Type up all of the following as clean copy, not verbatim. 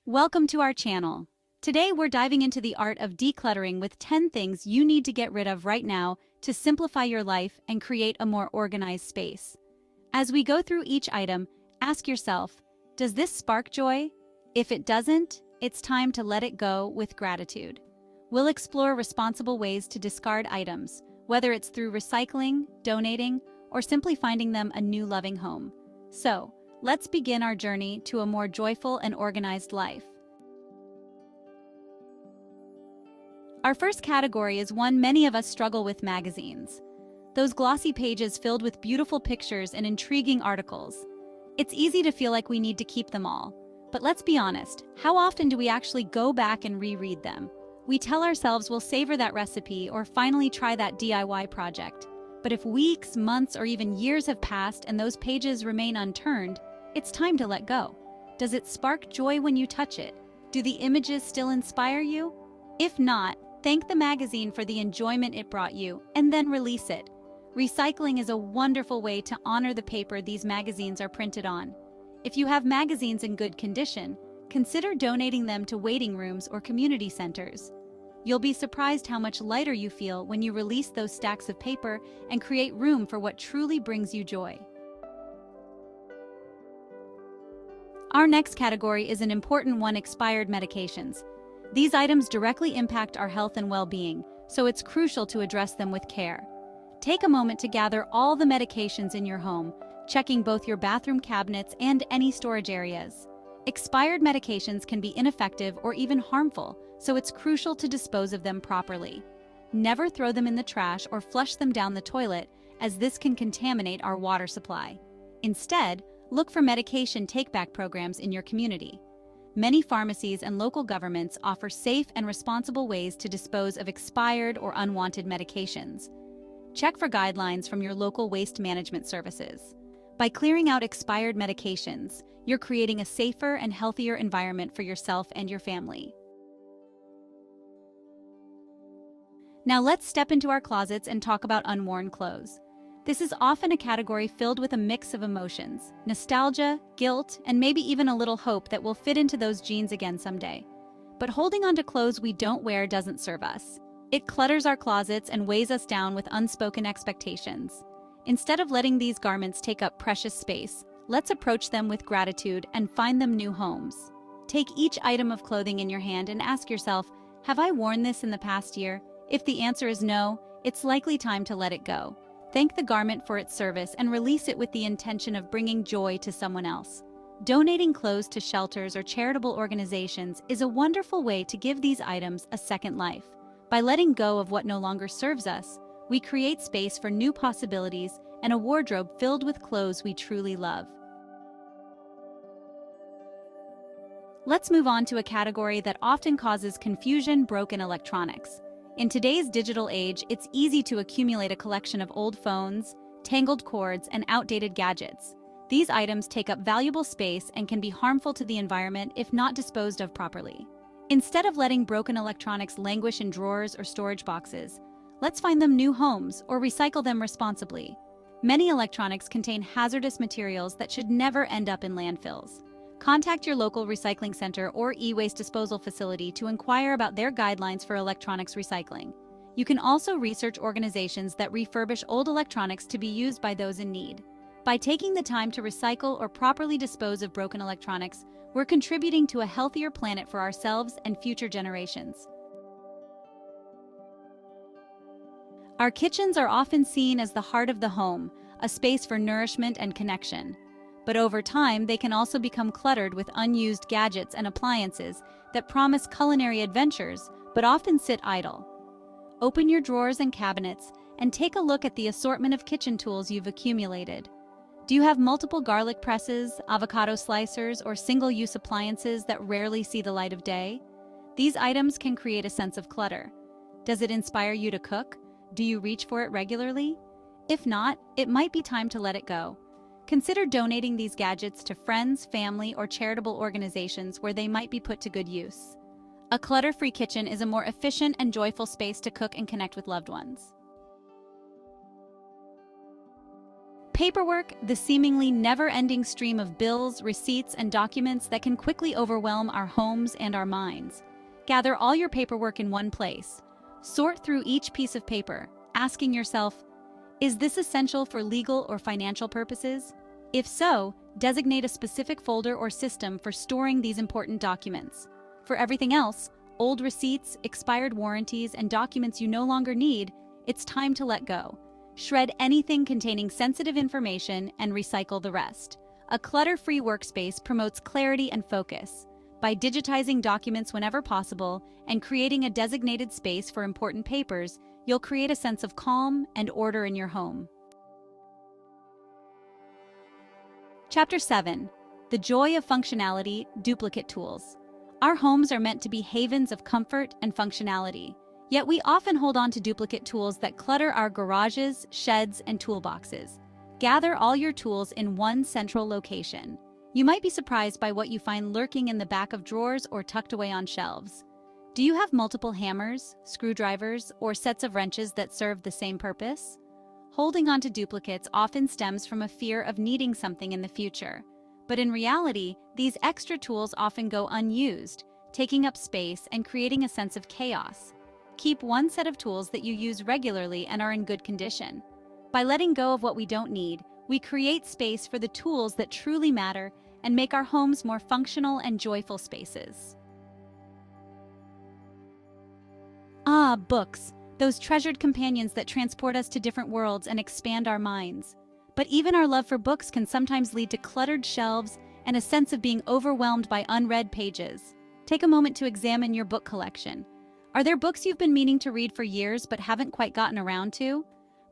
Welcome to our channel. Today we're diving into the art of decluttering with 10 things you need to get rid of right now to simplify your life and create a more organized space. As we go through each item, ask yourself, does this spark joy? If it doesn't, it's time to let it go with gratitude. We'll explore responsible ways to discard items, whether it's through recycling, donating, or simply finding them a new loving home. So, let's begin our journey to a more joyful and organized life. Our first category is one many of us struggle with: magazines. Those glossy pages filled with beautiful pictures and intriguing articles. It's easy to feel like we need to keep them all. But let's be honest, how often do we actually go back and reread them? We tell ourselves we'll savor that recipe or finally try that DIY project. But if weeks, months, or even years have passed and those pages remain unturned, it's time to let go. Does it spark joy when you touch it? Do the images still inspire you? If not, thank the magazine for the enjoyment it brought you, and then release it. Recycling is a wonderful way to honor the paper these magazines are printed on. If you have magazines in good condition, consider donating them to waiting rooms or community centers. You'll be surprised how much lighter you feel when you release those stacks of paper and create room for what truly brings you joy. Our next category is an important one: expired medications. These items directly impact our health and well-being, so it's crucial to address them with care. Take a moment to gather all the medications in your home, checking both your bathroom cabinets and any storage areas. Expired medications can be ineffective or even harmful, so it's crucial to dispose of them properly. Never throw them in the trash or flush them down the toilet, as this can contaminate our water supply. Instead, look for medication take-back programs in your community. Many pharmacies and local governments offer safe and responsible ways to dispose of expired or unwanted medications. Check for guidelines from your local waste management services. By clearing out expired medications, you're creating a safer and healthier environment for yourself and your family. Now let's step into our closets and talk about unworn clothes. This is often a category filled with a mix of emotions: nostalgia, guilt, and maybe even a little hope that we'll fit into those jeans again someday. But holding on to clothes we don't wear doesn't serve us. It clutters our closets and weighs us down with unspoken expectations. Instead of letting these garments take up precious space, let's approach them with gratitude and find them new homes. Take each item of clothing in your hand and ask yourself, have I worn this in the past year? If the answer is no, it's likely time to let it go. Thank the garment for its service and release it with the intention of bringing joy to someone else. Donating clothes to shelters or charitable organizations is a wonderful way to give these items a second life. By letting go of what no longer serves us, we create space for new possibilities and a wardrobe filled with clothes we truly love. Let's move on to a category that often causes confusion: broken electronics. In today's digital age, it's easy to accumulate a collection of old phones, tangled cords, and outdated gadgets. These items take up valuable space and can be harmful to the environment if not disposed of properly. Instead of letting broken electronics languish in drawers or storage boxes, let's find them new homes or recycle them responsibly. Many electronics contain hazardous materials that should never end up in landfills. Contact your local recycling center or e-waste disposal facility to inquire about their guidelines for electronics recycling. You can also research organizations that refurbish old electronics to be used by those in need. By taking the time to recycle or properly dispose of broken electronics, we're contributing to a healthier planet for ourselves and future generations. Our kitchens are often seen as the heart of the home, a space for nourishment and connection. But over time, they can also become cluttered with unused gadgets and appliances that promise culinary adventures but often sit idle. Open your drawers and cabinets and take a look at the assortment of kitchen tools you've accumulated. Do you have multiple garlic presses, avocado slicers, or single-use appliances that rarely see the light of day? These items can create a sense of clutter. Does it inspire you to cook? Do you reach for it regularly? If not, it might be time to let it go. Consider donating these gadgets to friends, family, or charitable organizations where they might be put to good use. A clutter-free kitchen is a more efficient and joyful space to cook and connect with loved ones. Paperwork, the seemingly never-ending stream of bills, receipts, and documents that can quickly overwhelm our homes and our minds. Gather all your paperwork in one place. Sort through each piece of paper, asking yourself, is this essential for legal or financial purposes? If so, designate a specific folder or system for storing these important documents. For everything else, old receipts, expired warranties, and documents you no longer need, it's time to let go. Shred anything containing sensitive information and recycle the rest. A clutter-free workspace promotes clarity and focus. By digitizing documents whenever possible and creating a designated space for important papers, you'll create a sense of calm and order in your home. Chapter 7. The Joy of Functionality, Duplicate Tools. Our homes are meant to be havens of comfort and functionality. Yet we often hold on to duplicate tools that clutter our garages, sheds, and toolboxes. Gather all your tools in one central location. You might be surprised by what you find lurking in the back of drawers or tucked away on shelves. Do you have multiple hammers, screwdrivers, or sets of wrenches that serve the same purpose? Holding on to duplicates often stems from a fear of needing something in the future. But in reality, these extra tools often go unused, taking up space and creating a sense of chaos. Keep one set of tools that you use regularly and are in good condition. By letting go of what we don't need, we create space for the tools that truly matter and make our homes more functional and joyful spaces. Ah, books, those treasured companions that transport us to different worlds and expand our minds. But even our love for books can sometimes lead to cluttered shelves and a sense of being overwhelmed by unread pages. Take a moment to examine your book collection. Are there books you've been meaning to read for years but haven't quite gotten around to?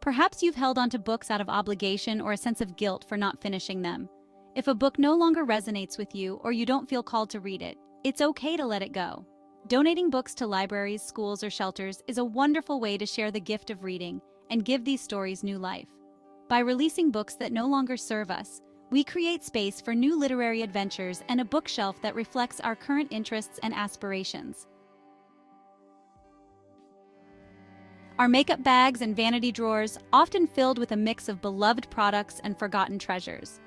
Perhaps you've held onto books out of obligation or a sense of guilt for not finishing them. If a book no longer resonates with you or you don't feel called to read it, it's okay to let it go. Donating books to libraries, schools, or shelters is a wonderful way to share the gift of reading and give these stories new life. By releasing books that no longer serve us, we create space for new literary adventures and a bookshelf that reflects our current interests and aspirations. Our makeup bags and vanity drawers, often filled with a mix of beloved products and forgotten treasures.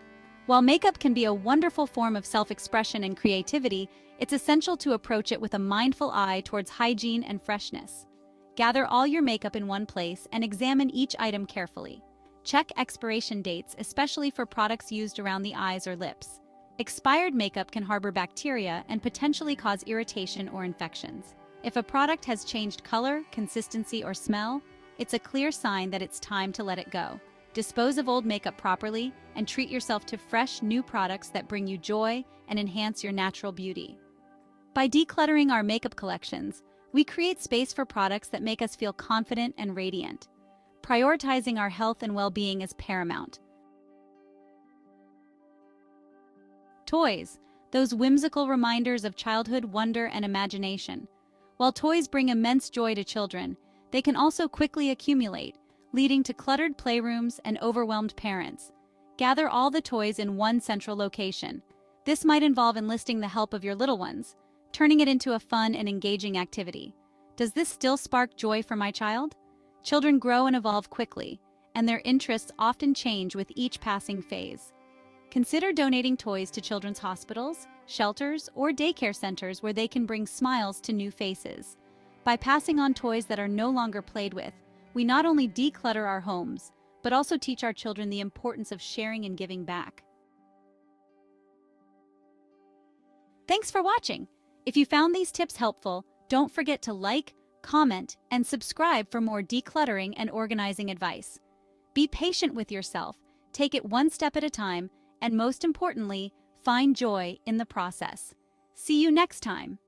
While makeup can be a wonderful form of self-expression and creativity, it's essential to approach it with a mindful eye towards hygiene and freshness. Gather all your makeup in one place and examine each item carefully. Check expiration dates, especially for products used around the eyes or lips. Expired makeup can harbor bacteria and potentially cause irritation or infections. If a product has changed color, consistency, or smell, it's a clear sign that it's time to let it go. Dispose of old makeup properly and treat yourself to fresh, new products that bring you joy and enhance your natural beauty. By decluttering our makeup collections, we create space for products that make us feel confident and radiant. Prioritizing our health and well-being is paramount. Toys, those whimsical reminders of childhood wonder and imagination. While toys bring immense joy to children, they can also quickly accumulate, leading to cluttered playrooms and overwhelmed parents. Gather all the toys in one central location. This might involve enlisting the help of your little ones, turning it into a fun and engaging activity. Does this still spark joy for my child? Children grow and evolve quickly, and their interests often change with each passing phase. Consider donating toys to children's hospitals, shelters, or daycare centers where they can bring smiles to new faces. By passing on toys that are no longer played with, we not only declutter our homes, but also teach our children the importance of sharing and giving back. Thanks for watching. If you found these tips helpful, don't forget to like, comment, and subscribe for more decluttering and organizing advice. Be patient with yourself, take it one step at a time, and most importantly, find joy in the process. See you next time.